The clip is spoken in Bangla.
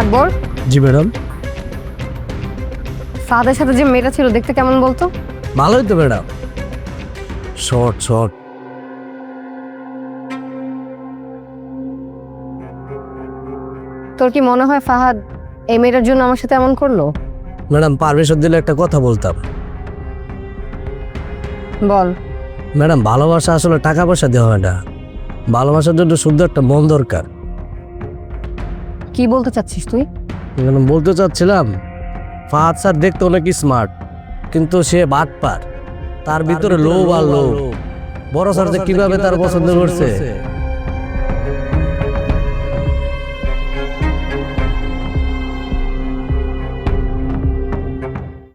আকবর, জি ম্যাডাম। ফাহাদের সাথে যে মেয়েটা ছিল দেখতে কেমন বলতো? ভালোই তো ম্যাডাম, শর্ট শর্ট। তোর কি মনে হয় ফাহাদ এই মেয়েটার জন্য আমার সাথে এমন করলো? ম্যাডাম পারমিশন দিলে একটা কথা বলতাম। বল। ম্যাডাম ভালোবাসা আসলে টাকা পয়সা দেওয়া হয় না, ভালোবাসার জন্য শুদ্ধ একটা মন দরকার। কি বলতে চাচ্ছিস তুই? ম্যাডাম বলতে চাচ্ছিলাম, ফাহাদ স্যার দেখতে অনেক স্মার্ট, কিন্তু সে বাটপার। তার ভিতরে লোভ আর লোভ। বড় স্যার যে কিভাবে তার পছন্দ করছে